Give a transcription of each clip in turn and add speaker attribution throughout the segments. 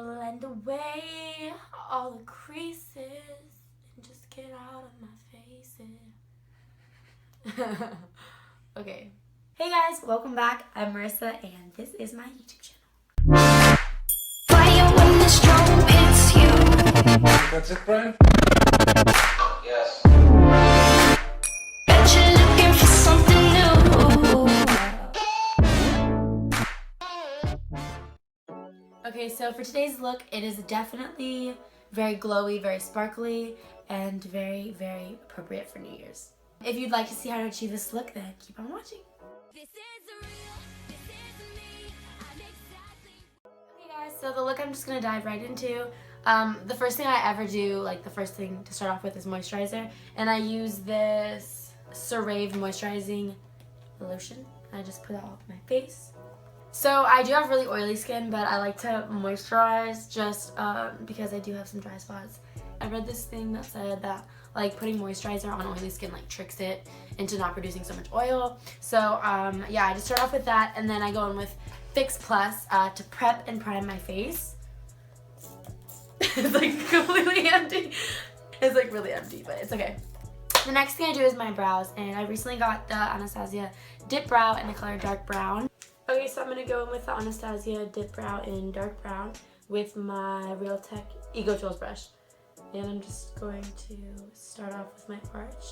Speaker 1: blend away all the creases and just get out of my face. Okay. Hey guys, welcome back. I'm Marissa and this is my YouTube channel.
Speaker 2: That's it, Brian? Yes.
Speaker 1: Bet you're looking for something new. Okay, so for today's look, it is definitely very glowy, very sparkly, and very, very appropriate for New Year's. If you'd like to see how to achieve this look, then keep on watching. Okay guys, so the look I'm just going to dive right into. The first thing I ever do, like the first thing to start off with, is moisturizer. And I use this CeraVe Moisturizing Lotion. I just put that all over my face. So I do have really oily skin, but I like to moisturize just because I do have some dry spots. I read this thing that said that like putting moisturizer on oily skin like tricks it into not producing so much oil. So yeah, I just start off with that, and then I go in with Fix Plus to prep and prime my face. It's like completely empty. It's like really empty, but it's okay. The next thing I do is my brows, and I recently got the Anastasia Dip Brow in the color Dark Brown. Okay, so I'm going to go in with the Anastasia Dip Brow in Dark Brown with my Real Tech Ego Tools brush. And I'm just going to start off with my arch.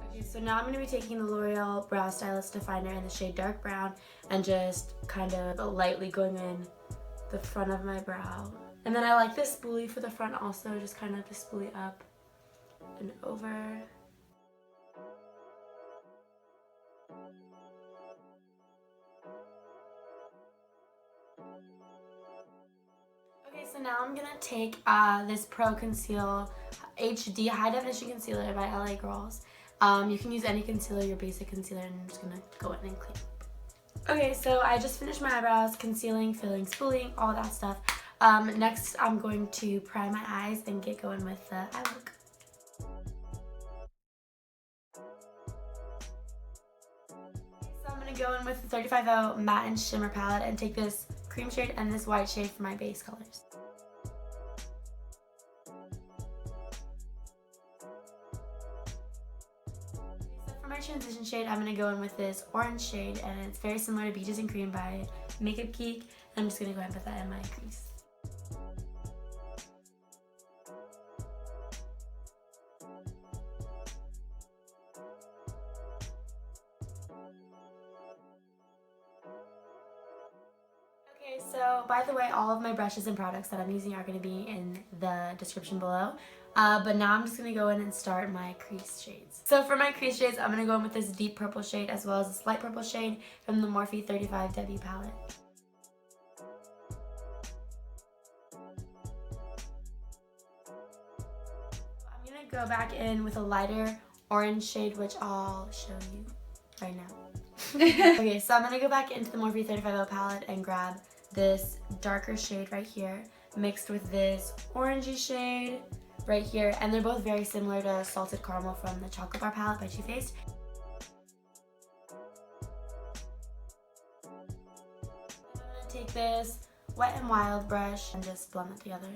Speaker 1: Okay, so now I'm going to be taking the L'Oreal Brow Stylist Definer in the shade Dark Brown and just kind of lightly going in the front of my brow. And then I like this spoolie for the front also, just kind of the spoolie up and over. Okay, so now I'm gonna take this Pro Conceal HD High Definition Concealer by LA Girls. You can use any concealer, your basic concealer, and I'm just gonna go in and clean up. Okay, so I just finished my eyebrows, concealing, filling, spooling, all that stuff. Next, I'm going to prime my eyes and get going with the eye look. So I'm going to go in with the 35O Matte and Shimmer palette and take this cream shade and this white shade for my base colors. So for my transition shade, I'm going to go in with this orange shade, and it's very similar to Beaches and Cream by Makeup Geek. I'm just going to go ahead and put that in my crease. Okay, so by the way, all of my brushes and products that I'm using are going to be in the description below. But now I'm just going to go in and start my crease shades. So for my crease shades, I'm going to go in with this deep purple shade as well as this light purple shade from the Morphe 35W palette. I'm going to go back in with a lighter orange shade, which I'll show you right now. Okay, so I'm going to go back into the Morphe 35O palette and grab this darker shade right here mixed with this orangey shade right here, and they're both very similar to Salted Caramel from the Chocolate Bar palette by Too Faced. I'm going to take this Wet n Wild brush and just blend it together.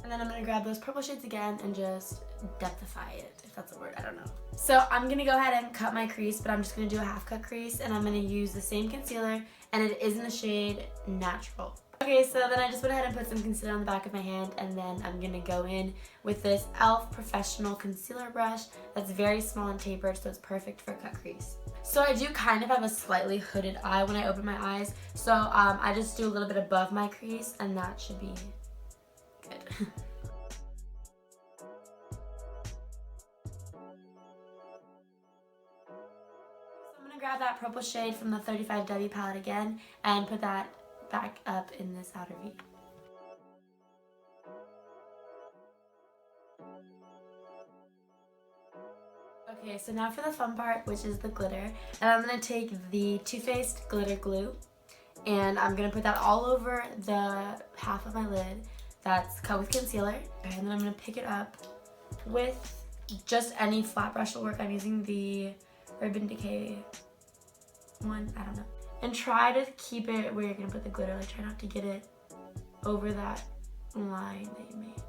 Speaker 1: And then I'm going to grab those purple shades again and just depthify it, if that's a word, I don't know. So I'm going to go ahead and cut my crease, but I'm just going to do a half cut crease, and I'm going to use the same concealer, and it is in the shade Natural. Okay, so then I just went ahead and put some concealer on the back of my hand, and then I'm going to go in with this e.l.f. Professional Concealer Brush that's very small and tapered, so it's perfect for a cut crease. So I do kind of have a slightly hooded eye when I open my eyes, so I just do a little bit above my crease, and that should be good. Grab that purple shade from the 35W palette again and put that back up in this outer V. Okay, so now for the fun part, which is the glitter. And I'm going to take the Too Faced Glitter Glue And I'm going to put that all over the half of my lid that's cut with concealer. And then I'm going to pick it up with just any flat brush will work. I'm using the Urban Decay one, I don't know. And try to keep it where you're going to put the glitter. Like, try not to get it over that line that you made.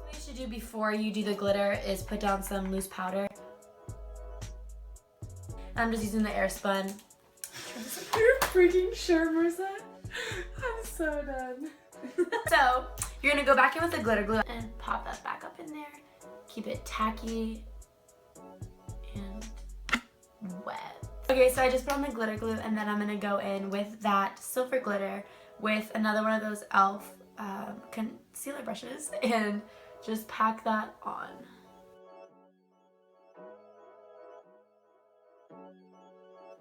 Speaker 1: What you should do before you do the glitter is put down some loose powder. I'm just using the Airspun. You're freaking sure, Marissa? I'm so done. So, you're gonna go back in with the glitter glue and pop that back up in there. Keep it tacky and wet. Okay, so I just put on the glitter glue and then I'm gonna go in with that silver glitter with another one of those e.l.f. Concealer brushes and just pack that on.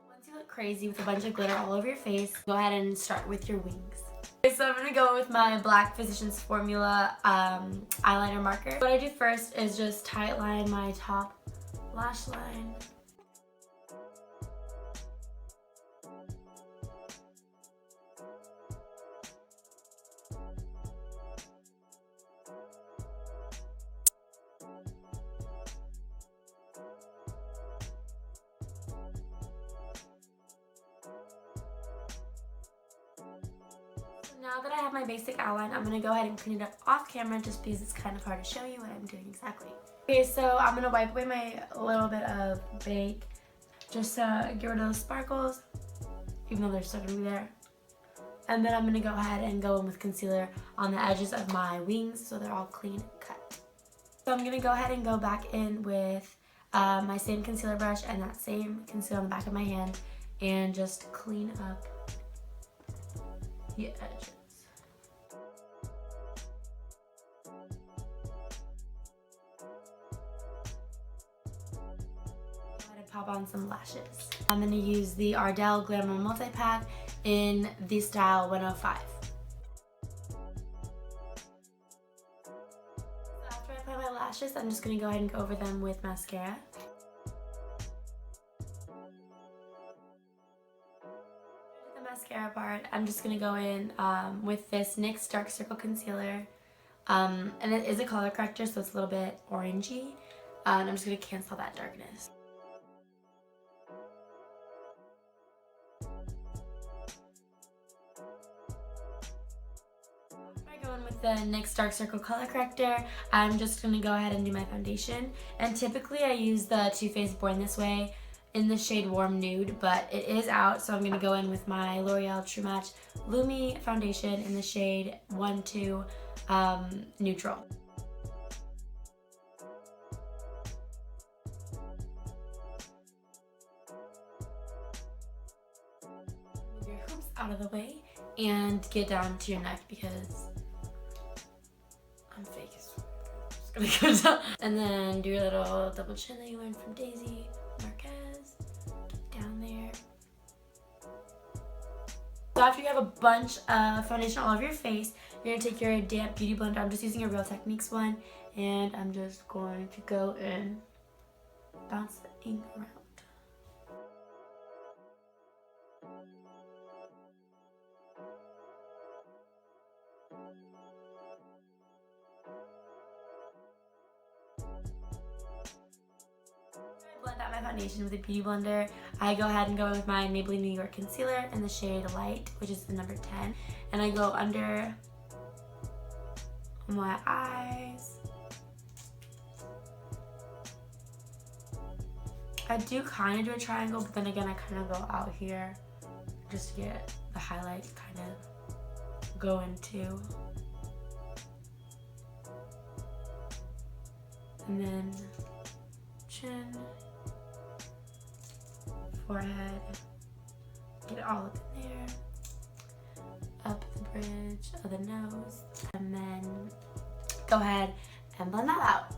Speaker 1: Once you look crazy with a bunch of glitter all over your face, go ahead and start with your wings. Okay, so I'm gonna go with my Black Physicians Formula eyeliner marker. What I do first is just tight line my top lash line. Now that I have my basic outline, I'm going to go ahead and clean it up off camera just because it's kind of hard to show you what I'm doing exactly. Okay, so I'm going to wipe away my little bit of bake just to get rid of those sparkles, even though they're still going to be there. And then I'm going to go ahead and go in with concealer on the edges of my wings so they're all clean cut. So I'm going to go ahead and go back in with my same concealer brush and that same concealer on the back of my hand and just clean up the edges. Go ahead and pop on some lashes. I'm going to use the Ardell Glamour Multipack in the style 105. So after I apply my lashes, I'm just going to go ahead and go over them with mascara. Mascara part, I'm just going to go in with this NYX Dark Circle Concealer. And it is a color corrector, so it's a little bit orangey. And I'm just going to cancel that darkness. After I go in with the NYX Dark Circle Color Corrector, I'm just going to go ahead and do my foundation. And typically I use the Too Faced Born This Way in the shade Warm Nude, but it is out, so I'm going to go in with my L'Oreal True Match Lumi foundation in the shade 1-2 Neutral. Move your hoops out of the way and get down to your neck because I'm fake. I'm just going to go down. And then do your little double chin that you learned from Daisy Marquez. Down there. So after you have a bunch of foundation all over your face, you're going to take your damp beauty blender. I'm just using a Real Techniques one, and I'm just going to go and bounce the ink around. Blend out my foundation with a beauty blender. I go ahead and go with my Maybelline New York Concealer in the shade Light, which is the number 10. And I go under my eyes. I do kind of do a triangle, but then again I kind of go out here just to get the highlight kind of go into. And then chin, forehead, get it all up in there, up the bridge of the nose, and then go ahead and blend that out.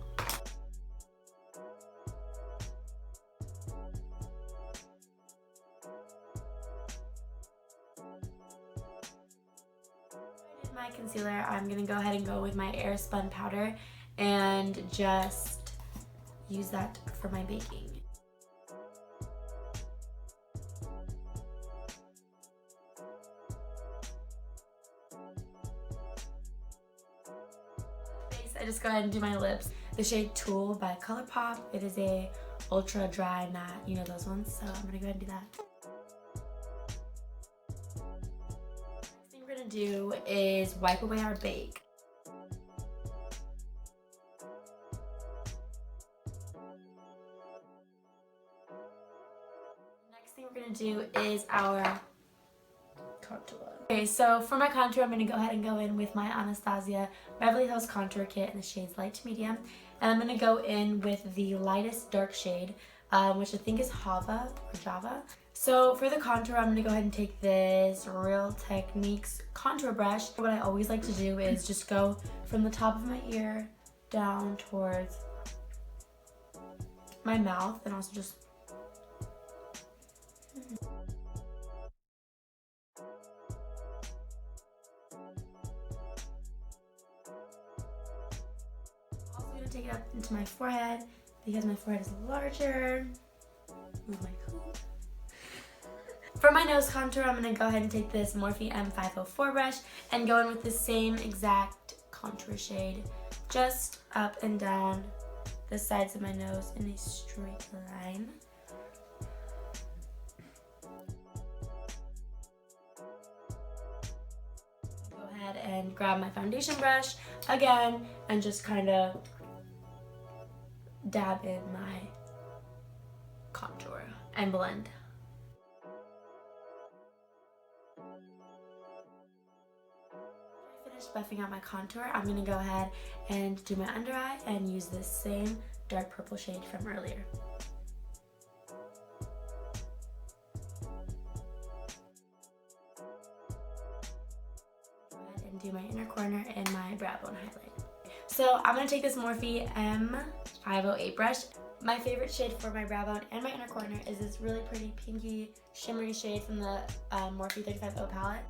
Speaker 1: My concealer, I'm going to go ahead and go with my Airspun powder and just use that for my baking. I just go ahead and do my lips. The shade Tool by ColourPop. It is a ultra dry matte, you know those ones, so I'm gonna go ahead and do that. Next thing we're gonna do is wipe away our bake. Next thing we're gonna do is our contour. Okay, so for my contour, I'm going to go ahead and go in with my Anastasia Beverly Hills Contour Kit in the shades Light to Medium. And I'm going to go in with the lightest dark shade, which I think is Java or Java. So for the contour, I'm going to go ahead and take this Real Techniques contour brush. What I always like to do is just go from the top of my ear down towards my mouth and also just take it up into my forehead because my forehead is larger. Move my hoop. For my nose contour, I'm going to go ahead and take this Morphe M504 brush and go in with the same exact contour shade, just up and down the sides of my nose in a straight line. Go ahead and grab my foundation brush again and just kind of dab in my contour and blend. After I finish buffing out my contour, I'm going to go ahead and do my under eye and use this same dark purple shade from earlier. Go ahead and do my inner corner and my brow bone highlight. So I'm going to take this Morphe M508 brush. My favorite shade for my brow bone and my inner corner is this really pretty pinky shimmery shade from the Morphe 350 palette.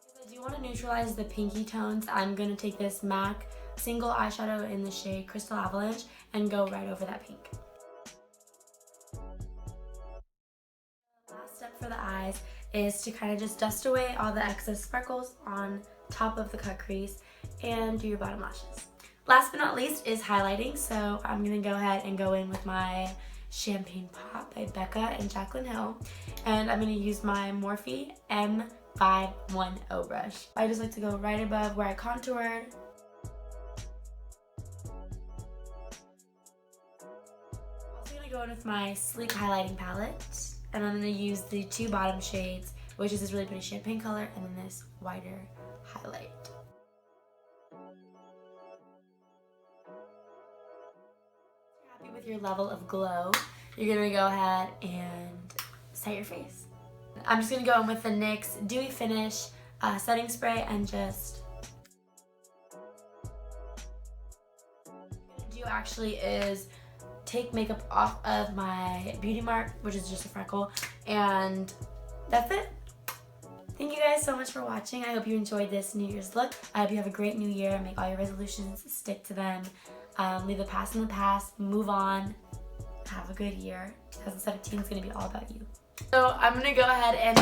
Speaker 1: Because I do want to neutralize the pinky tones, I'm going to take this MAC single eyeshadow in the shade Crystal Avalanche and go right over that pink. For the eyes is to kind of just dust away all the excess sparkles on top of the cut crease and do your bottom lashes. Last but not least is highlighting, so I'm going to go ahead and go in with my Champagne Pop by Becca and Jaclyn Hill, and I'm going to use my Morphe M510 brush. I just like to go right above where I contoured. Also going to go in with my Sleek highlighting palette. And I'm going to use the two bottom shades, which is this really pretty champagne color and then this whiter highlight. If you're happy with your level of glow, you're going to go ahead and set your face. I'm just going to go in with the NYX Dewy Finish setting spray and just... What I'm going to do actually is take makeup off of my beauty mark, which is just a freckle, and that's it. Thank you guys so much for watching. I hope you enjoyed this New Year's look. I hope you have a great new year. Make all your resolutions, stick to them, leave the past in the past, move on, have a good year. 2017 is going to be all about you. So I'm going to go ahead and